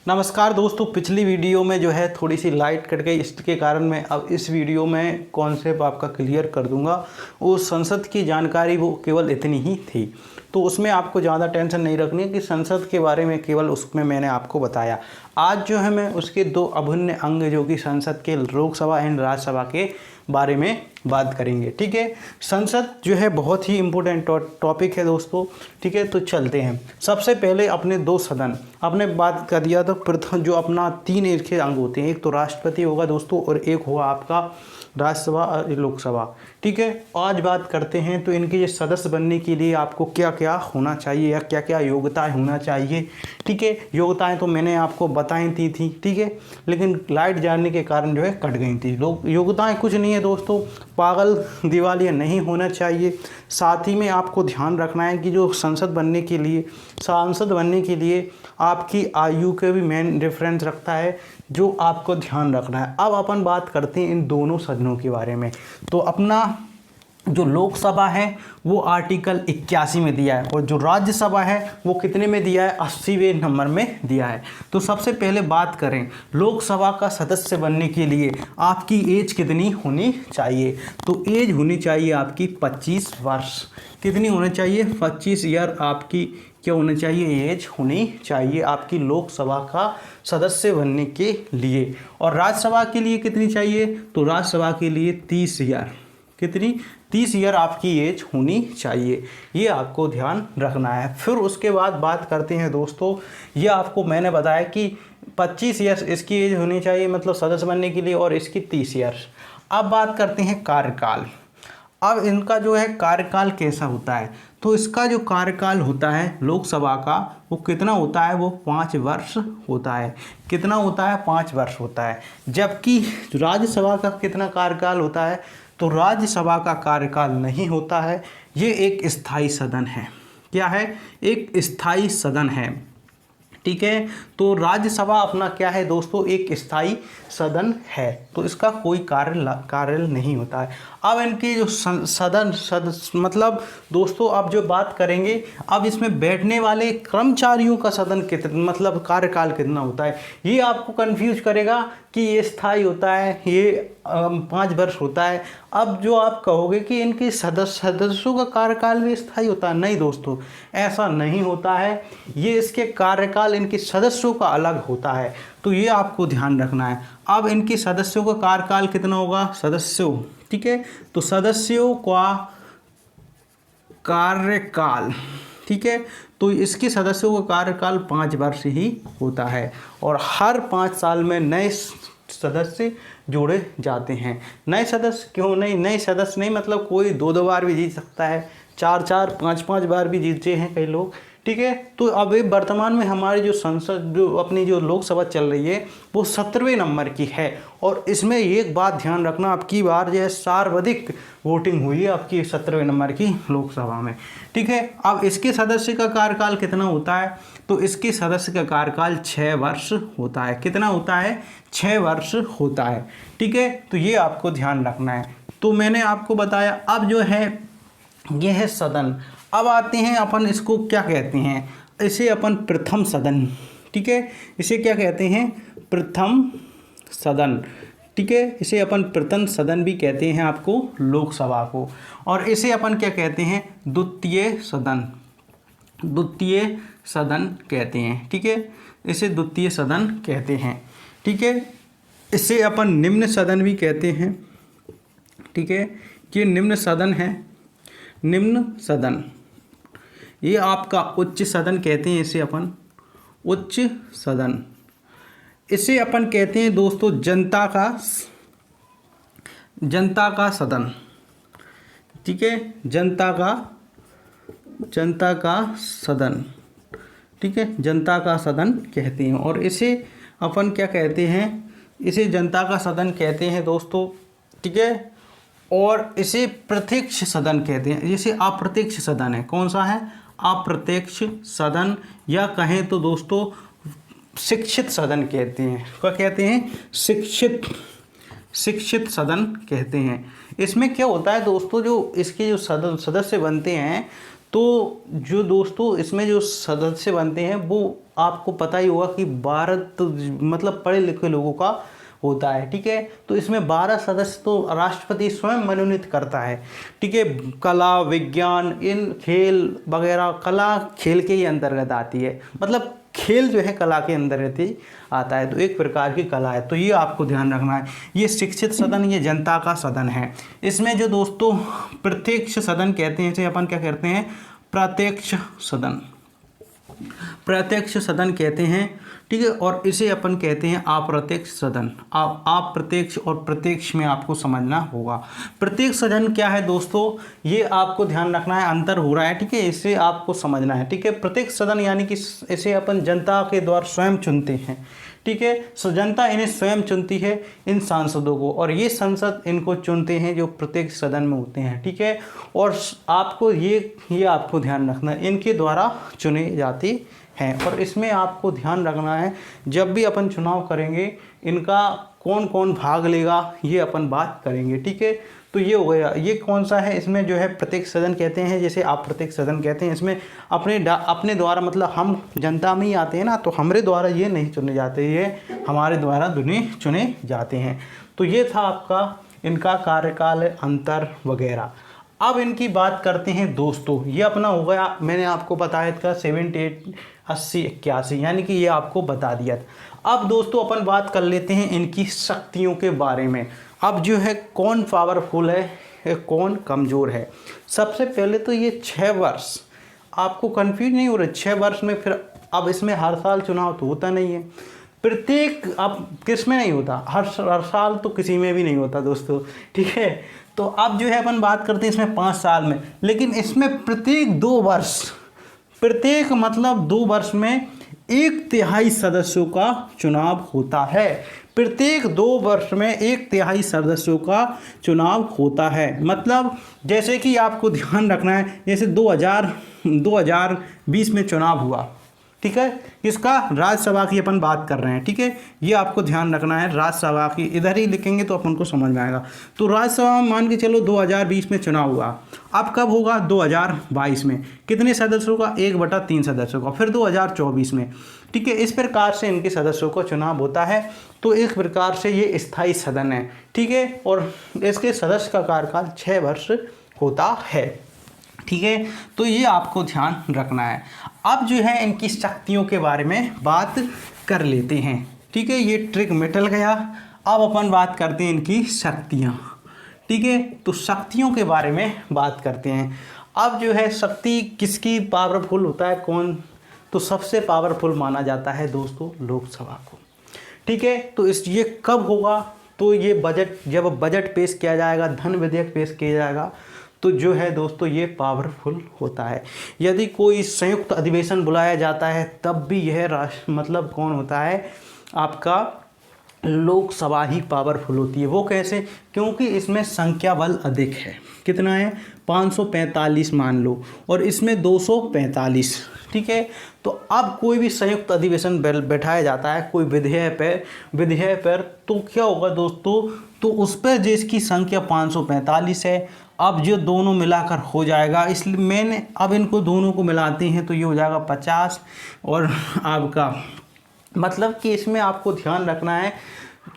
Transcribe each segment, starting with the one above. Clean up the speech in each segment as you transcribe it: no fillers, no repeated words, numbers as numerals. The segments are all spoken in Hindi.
नमस्कार दोस्तों, पिछली वीडियो में जो है थोड़ी सी लाइट कट गई, इसके कारण मैं अब इस वीडियो में कॉन्सेप्ट आपका क्लियर कर दूंगा। वो संसद की जानकारी वो केवल इतनी ही थी, तो उसमें आपको ज़्यादा टेंशन नहीं रखनी है कि संसद के बारे में केवल उसमें मैंने आपको बताया। आज जो है मैं उसके दो अभिन्न अंग जो कि संसद के लोकसभा एंड राज्यसभा के बारे में बात करेंगे। ठीक है, संसद जो है बहुत ही इम्पोर्टेंट टॉपिक है दोस्तों। ठीक है, तो चलते हैं। सबसे पहले अपने दो सदन आपने बात कर दिया, तो प्रथम जो अपना तीन एक अंग होते हैं, एक तो राष्ट्रपति होगा दोस्तों और एक होगा आपका राज्यसभा और लोकसभा। ठीक है, आज बात करते हैं तो इनके ये सदस्य बनने के लिए आपको क्या क्या होना चाहिए या क्या क्या योग्यताएं होना चाहिए। ठीक है, योग्यताएं तो मैंने आपको बताई थी। ठीक है, लेकिन लाइट जाने के कारण जो है कट गई थी। लोग योग्यताएं कुछ नहीं है दोस्तों, पागल दिवालिया नहीं होना चाहिए। साथ ही में आपको ध्यान रखना है कि जो सांसद बनने के लिए आपकी आयु के भी मेन रेफरेंस रखता है, जो आपको ध्यान रखना है। अब अपन बात करते हैं इन दोनों सदनों के बारे में। तो अपना जो लोकसभा है वो आर्टिकल 81 में दिया है और जो राज्यसभा है वो कितने में दिया है, 80वें नंबर में दिया है। तो सबसे पहले बात करें लोकसभा का सदस्य बनने के लिए आपकी एज कितनी होनी चाहिए। तो एज होनी चाहिए आपकी 25 वर्ष। कितनी होनी चाहिए, 25 ईयर आपकी क्या होना चाहिए, एज होनी चाहिए आपकी लोकसभा का सदस्य बनने के लिए। और राज्यसभा के लिए कितनी चाहिए, तो राज्यसभा के लिए 30 ईयर। कितनी, 30 ईयर आपकी एज होनी चाहिए, ये आपको ध्यान रखना है। फिर उसके बाद बात करते हैं दोस्तों, ये आपको मैंने बताया कि 25 ईयर इसकी एज होनी चाहिए मतलब सदस्य बनने के लिए, और इसकी 30 ईयर। अब बात करते हैं कार्यकाल। अब इनका जो है कार्यकाल कैसा होता है, तो इसका जो कार्यकाल होता है लोकसभा का वो कितना होता है, वो 5 वर्ष होता है। कितना होता है, 5 वर्ष होता है। जबकि राज्यसभा का कितना कार्यकाल होता है, तो राज्यसभा का कार्यकाल नहीं होता है, ये एक स्थायी सदन है। क्या है, एक स्थायी सदन है। ठीक है, तो राज्यसभा अपना क्या है दोस्तों, एक स्थायी सदन है, तो इसका कोई कार्य नहीं होता है। अब इनके जो सदन मतलब दोस्तों अब जो बात करेंगे, अब इसमें बैठने वाले कर्मचारियों का सदन कितना मतलब कार्यकाल कितना होता है, ये आपको कंफ्यूज करेगा कि ये स्थायी होता है, ये 5 वर्ष होता है। अब जो आप कहोगे कि इनके सदस्यों का कार्यकाल भी स्थायी होता है, नहीं दोस्तों, ऐसा नहीं होता है। ये इसके कार्यकाल इनके सदस्यों का अलग होता है, तो ये आपको ध्यान रखना है। अब इनके सदस्यों का कार्यकाल कितना होगा, सदस्यों, ठीक है, तो सदस्यों का कार्यकाल, ठीक है, तो इसके सदस्यों का कार्यकाल 5 वर्ष ही होता है और हर 5 साल में नए सदस्य जोड़े जाते हैं। नए सदस्य क्यों नहीं, नए सदस्य नहीं मतलब कोई 2 बार भी जीत सकता है, 4 5 बार भी जीते हैं कई लोग। ठीक है, तो अब वर्तमान में हमारी जो संसद जो अपनी जो लोकसभा चल रही है वो 17वें नंबर की है। और इसमें एक बात ध्यान रखना, आपकी बार जो है सर्वाधिक वोटिंग हुई है आपकी 17वें नंबर की लोकसभा में। ठीक है, अब इसके सदस्य का कार्यकाल कितना होता है, तो इसके सदस्य का कार्यकाल 6 वर्ष होता है। कितना होता है, 6 वर्ष होता है। ठीक है, तो ये आपको ध्यान रखना है। तो मैंने आपको बताया, अब जो है ये है सदन। अब आते हैं अपन इसको क्या कहते हैं, इसे अपन प्रथम सदन, ठीक है, इसे क्या कहते हैं, प्रथम सदन। ठीक है, इसे अपन प्रथम सदन भी कहते हैं आपको लोकसभा को। और इसे अपन क्या कहते हैं, द्वितीय सदन, द्वितीय सदन कहते हैं। ठीक है, इसे द्वितीय सदन कहते हैं। ठीक है, इसे अपन निम्न सदन भी कहते हैं। ठीक है, ये निम्न सदन है, निम्न सदन। ये आपका उच्च सदन कहते हैं, इसे अपन उच्च सदन। इसे अपन कहते हैं दोस्तों जनता का सदन। ठीक है, जनता का सदन। ठीक है, जनता का सदन कहते हैं। और इसे अपन क्या कहते हैं, इसे जनता का सदन कहते हैं दोस्तों। ठीक है, और इसे प्रत्यक्ष सदन कहते हैं। जैसे अप्रत्यक्ष सदन है, कौन सा है, अप्रत्यक्ष सदन, या कहें तो दोस्तों शिक्षित सदन कहते हैं। क्या कहते हैं, शिक्षित सदन कहते हैं। इसमें क्या होता है दोस्तों, जो इसके जो सदस्य बनते हैं तो जो दोस्तों इसमें जो सदस्य बनते हैं वो आपको पता ही होगा कि भारत मतलब पढ़े लिखे लोगों का होता है, ठीक है। तो इसमें 12 सदस्य तो राष्ट्रपति स्वयं मनोनीत करता है, ठीक है। कला, विज्ञान, इन खेल वगैरह, कला खेल के ही अंतर्गत आती है, मतलब खेल जो है कला के अंतर्गत आता है, तो एक प्रकार की कला है। तो ये आपको ध्यान रखना है। ये शिक्षित सदन, ये जनता का सदन है। इसमें जो दोस्तों प्रत्यक्ष सदन कहते हैं, इसे अपन क्या कहते हैं, प्रत्यक्ष सदन, प्रत्यक्ष सदन कहते हैं, ठीक है। और इसे अपन कहते हैं अप्रत्यक्ष सदन। अप्रत्यक्ष और प्रत्यक्ष में आपको समझना होगा। प्रत्यक्ष सदन क्या है दोस्तों, ये आपको ध्यान रखना है, अंतर हो रहा है, ठीक है, इसे आपको समझना है, ठीक है। प्रत्यक्ष सदन यानी कि इसे अपन जनता के द्वारा स्वयं चुनते हैं, ठीक है। जनता इन्हें स्वयं चुनती है, इन सांसदों को, और ये संसद इनको चुनते हैं जो प्रत्यक्ष सदन में होते हैं, ठीक है। और आपको ये आपको ध्यान रखना है, इनके द्वारा चुने जाते हैं। और इसमें आपको ध्यान रखना है, जब भी अपन चुनाव करेंगे इनका कौन कौन भाग लेगा ये अपन बात करेंगे, ठीक है। तो ये हो गया, ये कौन सा है, इसमें जो है प्रत्यक्ष सदन कहते हैं, जैसे आप प्रत्यक्ष सदन कहते हैं। इसमें अपने द्वारा, मतलब हम जनता में ही आते हैं ना, तो हमारे द्वारा ये नहीं चुने जाते, ये हमारे द्वारा चुने जाते हैं। तो ये था आपका इनका कार्यकाल, अंतर वगैरह। अब इनकी बात करते हैं दोस्तों। ये अपना हो गया, मैंने आपको बताया था 78, 80, 81, यानी कि ये आपको बता दिया था। अब दोस्तों अपन बात कर लेते हैं इनकी शक्तियों के बारे में। अब जो है कौन पावरफुल है, कौन कमज़ोर है। सबसे पहले तो ये 6 वर्ष, आपको कंफ्यूज नहीं हो रहा, 6 वर्ष में फिर अब इसमें हर साल चुनाव तो होता नहीं है, प्रत्येक अब किस में नहीं होता, हर साल तो किसी में भी नहीं होता दोस्तों, ठीक है। तो अब जो है अपन बात करते हैं इसमें 5 साल में, लेकिन इसमें प्रत्येक 2 वर्ष, प्रत्येक मतलब 2 वर्ष में 1/3 सदस्यों का चुनाव होता है। प्रत्येक 2 वर्ष में 1/3 सदस्यों का चुनाव होता है। मतलब जैसे कि आपको ध्यान रखना है, जैसे 2020 में चुनाव हुआ, ठीक है, इसका राज्यसभा की अपन बात कर रहे हैं, ठीक है। ये आपको ध्यान रखना है, राज्यसभा की, इधर ही लिखेंगे तो अपन को समझ में आएगा। तो राज्यसभा में मान के चलो 2020 में चुनाव हुआ, अब कब होगा, 2022 में, कितने सदस्यों का, 1/3 सदस्यों का, फिर 2024 में, ठीक है। इस प्रकार से इनके सदस्यों का चुनाव होता है। तो इस प्रकार से ये स्थायी सदन है, ठीक है। और इसके सदस्य का कार्यकाल 6 वर्ष होता है, ठीक है। तो ये आपको ध्यान रखना है। अब जो है इनकी शक्तियों के बारे में बात कर लेते हैं, ठीक है। ये ट्रिक मिटल गया। अब अपन बात करते हैं इनकी शक्तियाँ, ठीक है। तो शक्तियों के बारे में बात करते हैं। अब जो है शक्ति किसकी पावरफुल होता है, कौन, तो सबसे पावरफुल माना जाता है दोस्तों लोकसभा को, ठीक है। तो ये कब होगा, तो ये जब बजट पेश किया जाएगा, धन विधेयक पेश किया जाएगा, तो जो है दोस्तों ये पावरफुल होता है। यदि कोई संयुक्त अधिवेशन बुलाया जाता है तब भी यह मतलब कौन होता है, आपका लोकसभा ही पावरफुल होती है। वो कैसे, क्योंकि इसमें संख्या बल अधिक है। कितना है, 545 मान लो, और इसमें 245, ठीक है। तो अब कोई भी संयुक्त अधिवेशन बैठाया जाता है कोई विधेयक पर, तो क्या होगा दोस्तों, तो उस पर जिसकी संख्या 545 है, अब जो दोनों मिलाकर हो जाएगा, इसलिए मैंने अब इनको दोनों को मिलाते हैं तो ये हो जाएगा 50, और आपका मतलब कि इसमें आपको ध्यान रखना है,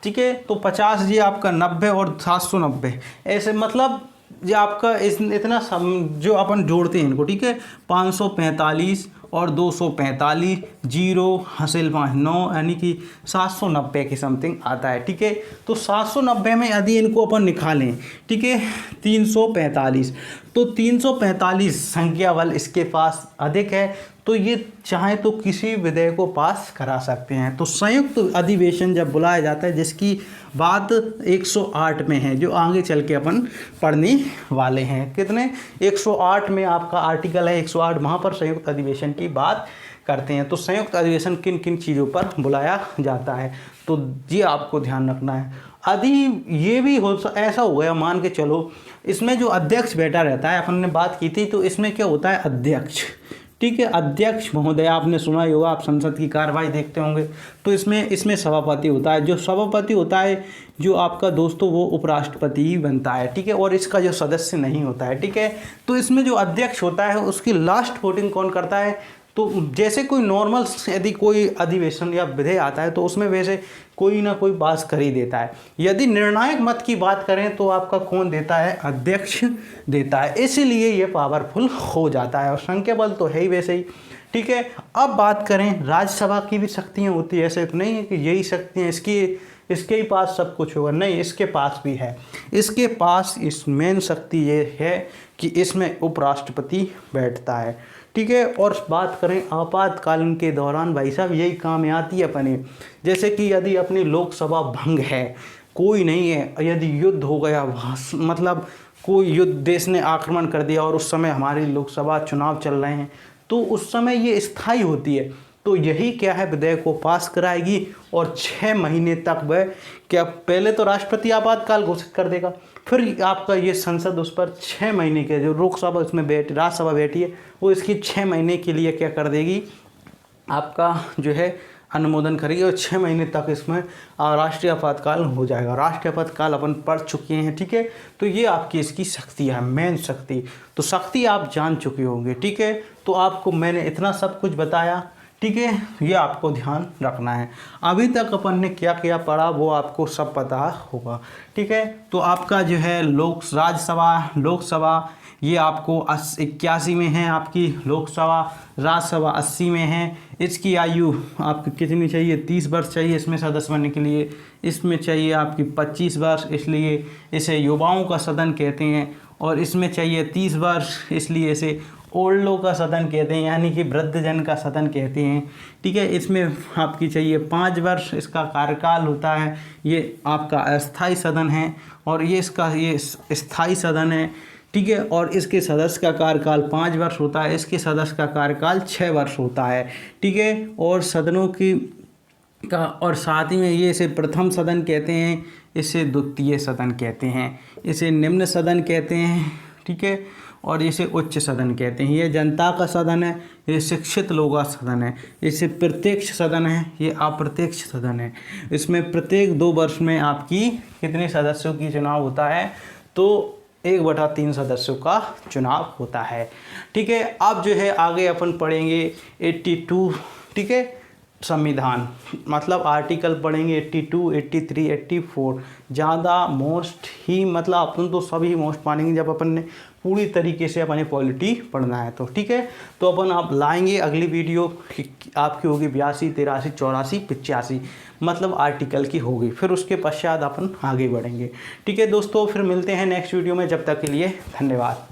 ठीक है। तो 50 ये आपका 90 और 790, ऐसे मतलब ये आपका इतना जो अपन जोड़ते हैं इनको, ठीक है, 545 और 245, 0 हासिल 5 9, यानी कि 790 के समथिंग आता है, ठीक है। तो 790 में यदि इनको अपन निकालें, ठीक है, 345, तो 345 संख्या बल इसके पास अधिक है, तो ये चाहे तो किसी विधेयक को पास करा सकते हैं। तो संयुक्त अधिवेशन जब बुलाया जाता है, जिसकी बात 108 में है, जो आगे चल के अपन पढ़ने वाले हैं, कितने 108 में आपका आर्टिकल है 108, वहाँ पर संयुक्त अधिवेशन की बात करते हैं। तो संयुक्त अधिवेशन किन किन चीज़ों पर बुलाया जाता है, तो ये आपको ध्यान रखना है। यदि ये भी ऐसा हो गया, मान के चलो इसमें जो अध्यक्ष बैठा रहता है, अपन ने बात की थी, तो इसमें क्या होता है, अध्यक्ष, ठीक है। अध्यक्ष महोदय आपने सुना ही होगा, आप संसद की कार्यवाही देखते होंगे, तो इसमें सभापति होता है। जो सभापति होता है जो आपका दोस्तों वो उपराष्ट्रपति ही बनता है, ठीक है, और इसका जो सदस्य नहीं होता है, ठीक है। तो इसमें जो अध्यक्ष होता है उसकी लास्ट वोटिंग कौन करता है, तो जैसे कोई नॉर्मल यदि कोई अधिवेशन या विधेयक आता है तो उसमें वैसे कोई ना कोई पास कर ही देता है। यदि निर्णायक मत की बात करें तो आपका कौन देता है, अध्यक्ष देता है, इसीलिए ये पावरफुल हो जाता है और संख्याबल तो है ही वैसे ही, ठीक है। अब बात करें राज्यसभा की भी शक्तियाँ होती है, ऐसे तो नहीं है कि यही शक्तियाँ इसके ही पास सब कुछ होगा, नहीं, इसके पास भी है। इसके पास इस मेन शक्ति ये है कि इसमें उपराष्ट्रपति बैठता है, ठीक है। और बात करें आपातकालीन के दौरान भाई साहब यही काम में आती है अपने, जैसे कि यदि अपनी लोकसभा भंग है, कोई नहीं है, यदि युद्ध हो गया, मतलब कोई युद्ध, देश ने आक्रमण कर दिया और उस समय हमारी लोकसभा चुनाव चल रहे हैं, तो उस समय ये स्थायी होती है। तो यही क्या है, विधेयक को पास कराएगी और 6 महीने तक वह क्या, पहले तो राष्ट्रपति आपातकाल घोषित कर देगा, फिर आपका ये संसद उस पर 6 महीने के, जो लोकसभा उसमें राज्यसभा बैठी है वो इसकी 6 महीने के लिए क्या कर देगी, आपका जो है अनुमोदन करेगी और 6 महीने तक इसमें राष्ट्रीय आपातकाल हो जाएगा। राष्ट्रीय आपातकाल अपन पढ़ चुके हैं, ठीक है। तो ये आपकी इसकी शक्ति है, मेन शक्ति। तो शक्ति आप जान चुके होंगे, ठीक है। तो आपको मैंने इतना सब कुछ बताया, ठीक है, ये आपको ध्यान रखना है। अभी तक अपन ने क्या क्या पढ़ा वो आपको सब पता होगा, ठीक है। तो आपका जो है लोकसभा ये आपको 81 में है, आपकी लोकसभा, राज्यसभा 80 में है। इसकी आयु आपकी कितनी चाहिए, 30 वर्ष चाहिए इसमें सदस्य बनने के लिए। इसमें चाहिए आपकी 25 वर्ष, इसलिए इसे युवाओं का सदन कहते हैं। और इसमें चाहिए 30 वर्ष, इसलिए इसे ओल्डों का सदन कहते हैं, यानी कि वृद्धजन का सदन कहते हैं, ठीक है। इसमें आपकी चाहिए 5 वर्ष, इसका कार्यकाल होता है। ये आपका अस्थाई सदन है और ये स्थाई सदन है, ठीक है। और इसके सदस्य का कार्यकाल 5 वर्ष होता है, इसके सदस्य का कार्यकाल 6 वर्ष होता है, ठीक है। और सदनों और साथ ही में ये इसे प्रथम सदन कहते हैं, इसे द्वितीय सदन कहते हैं, इसे निम्न सदन कहते हैं, ठीक है। और इसे उच्च सदन कहते हैं। ये जनता का सदन है, ये शिक्षित लोगों का सदन है, इसे प्रत्यक्ष सदन है, ये अप्रत्यक्ष सदन है। इसमें प्रत्येक 2 वर्ष में आपकी कितने सदस्यों की चुनाव होता है, तो 1/3 सदस्यों का चुनाव होता है, ठीक है। अब जो है आगे अपन पढ़ेंगे 82, ठीक है, संविधान, मतलब आर्टिकल पढ़ेंगे 82, 83, 84, ज़्यादा मोस्ट ही, मतलब अपन तो सभी मोस्ट मानेंगे जब अपन ने पूरी तरीके से अपने पॉलिटी पढ़ना है तो, ठीक है। तो अपन आप लाएंगे अगली वीडियो आपकी होगी 82, 83, 84, 85, मतलब आर्टिकल की होगी। फिर उसके पश्चात अपन आगे बढ़ेंगे, ठीक है दोस्तों। फिर मिलते हैं नेक्स्ट वीडियो में, जब तक के लिए धन्यवाद।